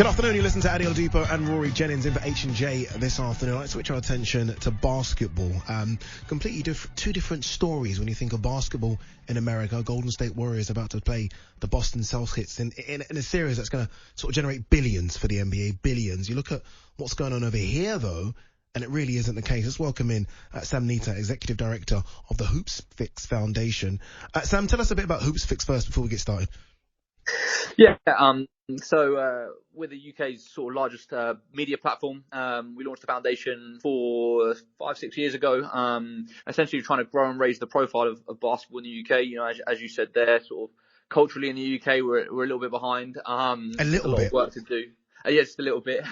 Good afternoon, you listen to Ade Oladipo and Rory, Jennings in for H&J this afternoon. Let's switch our attention to basketball. Completely two different stories when you think of basketball in America. Golden State Warriors about to play the Boston Celtics in a series that's going to sort of generate billions for the NBA, billions. You look at what's going on over here, though, and it really isn't the case. Let's welcome in Sam Nita, Executive Director of the Hoopsfix Foundation. Sam, tell us a bit about Hoopsfix first before we get started. Yeah, so we're the UK's sort of largest media platform. We launched the foundation 5-6 years ago, essentially trying to grow and raise the profile of basketball in the UK. You know, as you said there, sort of culturally in the UK, we're a little bit behind. A lot of work to do. Yeah, just a little bit.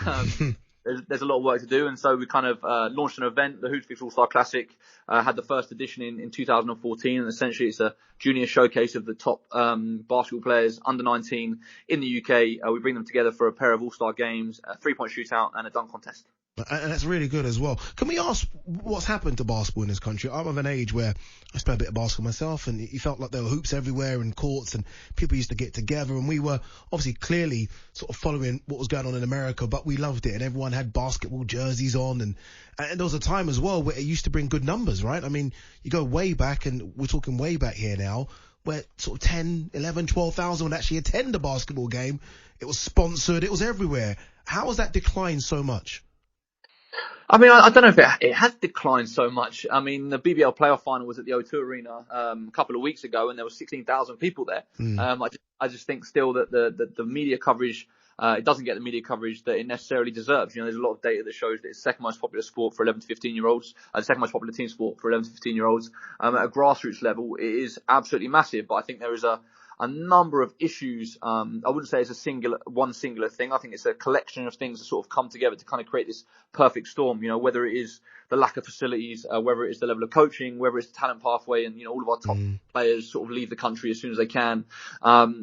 There's a lot of work to do, and so we kind of launched an event, the Hoopsfix All-Star Classic, had the first edition in 2014, and essentially it's a junior showcase of the top basketball players under 19 in the UK. We bring them together for a pair of All-Star games, a three-point shootout and a dunk contest. And that's really good as well. Can we ask what's happened to basketball in this country? I'm of an age where I played a bit of basketball myself, and you felt like there were hoops everywhere and courts, and people used to get together, and we were obviously clearly sort of following what was going on in America, but we loved it, and everyone had basketball jerseys on, and there was a time as well where it used to bring good numbers, right? I mean, you go way back, and we're talking way back here now, where sort of 10, 11, 12,000 would actually attend a basketball game. It was sponsored. It was everywhere. How has that declined so much? I mean, I don't know if it has declined so much. I mean, the BBL playoff final was at the O2 Arena a couple of weeks ago, and there were 16,000 people there. I just think still that the media coverage, it doesn't get the media coverage that it necessarily deserves. You know, there's a lot of data that shows that it's the second most popular sport for 11 to 15-year-olds, the second most popular team sport for 11 to 15-year-olds. At a grassroots level, it is absolutely massive, but I think there is a number of issues. I wouldn't say it's one singular thing. I think it's a collection of things that sort of come together to kind of create this perfect storm. You know, whether it is the lack of facilities, whether it is the level of coaching, whether it's the talent pathway, and, you know, all of our top players sort of leave the country as soon as they can.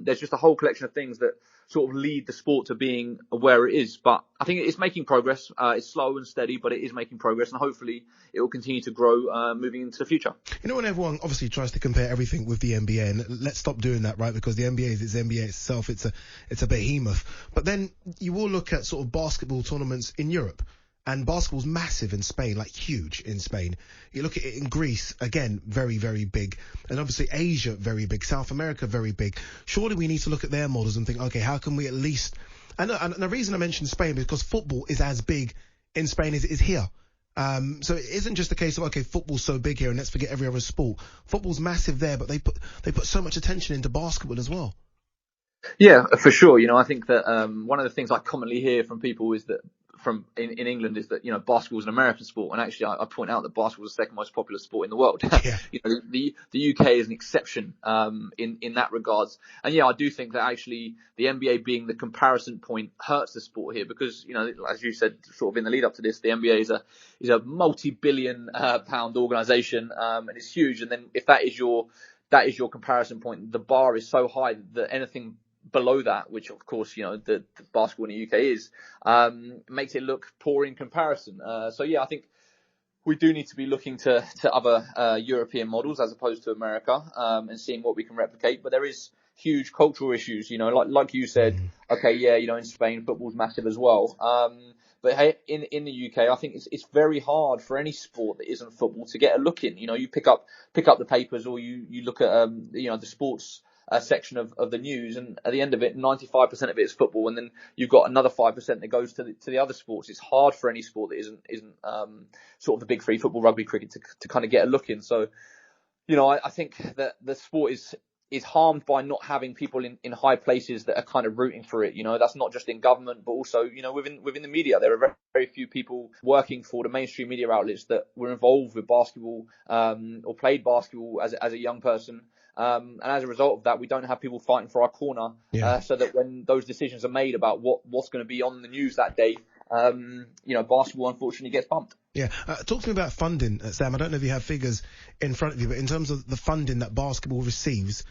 There's just a whole collection of things that sort of lead the sport to being where it is. But I think it's making progress. It's slow and steady, but it is making progress, and hopefully it will continue to grow moving into the future. You know, when everyone obviously tries to compare everything with the NBA, and let's stop doing that, right? Because the NBA is NBA itself. It's a behemoth. But then you will look at sort of basketball tournaments in Europe. And basketball's massive in Spain, like huge in Spain. You look at it in Greece, again, very, very big. And obviously Asia, very big. South America, very big. Surely we need to look at their models and think, okay, how can we at least... And the reason I mentioned Spain is because football is as big in Spain as it is here. So it isn't just a case of, okay, football's so big here and let's forget every other sport. Football's massive there, but they put so much attention into basketball as well. Yeah, for sure. You know, I think that one of the things I commonly hear from people is that in England is that, you know, basketball is an American sport, and actually I point out that basketball is the second most popular sport in the world. Yeah. You know, the UK is an exception in that regards, and yeah, I do think that actually the NBA being the comparison point hurts the sport here, because, you know, as you said, sort of in the lead up to this, the NBA is a multi-billion pound organisation, and it's huge. And then if that is your comparison point, the bar is so high that anything below that, which of course, you know, the basketball in the UK is, makes it look poor in comparison. So yeah, I think we do need to be looking to other European models as opposed to America, and seeing what we can replicate. But there is huge cultural issues, you know, like you said. Okay, yeah, you know, in Spain football's massive as well. But hey, in the UK, I think it's very hard for any sport that isn't football to get a look in. You know, you pick up the papers, or you look at you know, the sports section of the news, and at the end of it, 95% of it is football, and then you've got another 5% that goes to the other sports. It's hard for any sport that isn't sort of the big three: football, rugby, cricket, to kind of get a look in. So, you know, I think that the sport is harmed by not having people in high places that are kind of rooting for it. You know, that's not just in government, but also, you know, within the media. There are very, very few people working for the mainstream media outlets that were involved with basketball or played basketball as a young person. And as a result of that, we don't have people fighting for our corner, so that when those decisions are made about what's going to be on the news that day, you know, basketball unfortunately gets bumped. Yeah. Talk to me about funding, Sam. I don't know if you have figures in front of you, but in terms of the funding that basketball receives,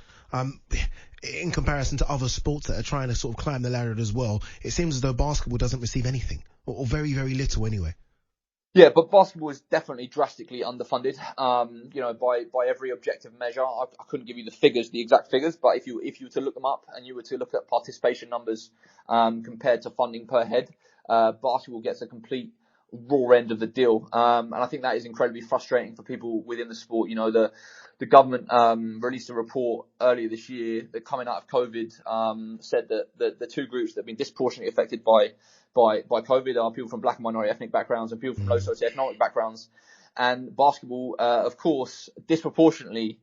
in comparison to other sports that are trying to sort of climb the ladder as well, it seems as though basketball doesn't receive anything, or very, very little anyway. Yeah, but basketball is definitely drastically underfunded. By every objective measure, I couldn't give you the exact figures, but if you were to look them up and you were to look at participation numbers compared to funding per head, basketball gets a complete raw end of the deal. And I think that is incredibly frustrating for people within the sport. The government released a report earlier this year that, coming out of COVID, said that the two groups that have been disproportionately affected by COVID are people from black and minority ethnic backgrounds and people from low socioeconomic backgrounds. And basketball, of course, disproportionately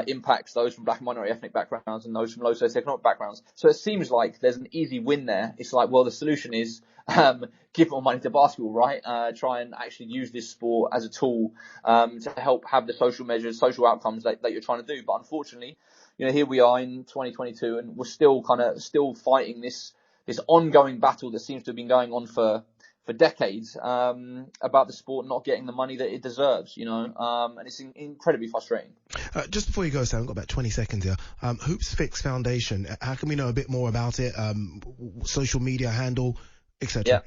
impacts those from black and minority ethnic backgrounds and those from low socioeconomic backgrounds. So it seems like there's an easy win there. It's like, well, the solution is give more money to basketball, right? Try and actually use this sport as a tool to help have the social measures, social outcomes that you're trying to do. But unfortunately, here we are in 2022 and we're still fighting this ongoing battle that seems to have been going on for decades about the sport not getting the money that it deserves, and it's incredibly frustrating. Just before you go, Sam, I've got about 20 seconds here. Hoopsfix Foundation, how can we know a bit more about it? Social media handle, etc.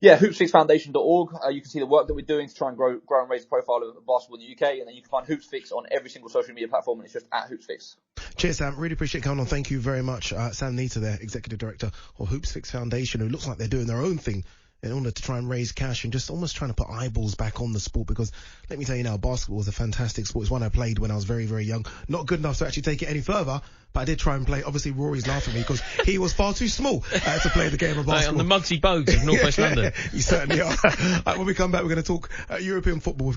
Yeah, hoopsfixfoundation.org. You can see the work that we're doing to try and grow and raise the profile of basketball in the UK, and then you can find Hoopsfix on every single social media platform, and it's just at Hoopsfix. Cheers, Sam. Really appreciate coming on. Thank you very much. Sam Nita there, Executive Director of Hoopsfix Foundation, who looks like they're doing their own thing in order to try and raise cash and just almost trying to put eyeballs back on the sport, because let me tell you now, basketball is a fantastic sport. It's one I played when I was very, very young. Not good enough to actually take it any further, but I did try and play. Obviously, Rory's laughing at me because he was far too small to play the game of basketball. On the Mugsy Bogues of North West London. You certainly are. When we come back, we're going to talk European football with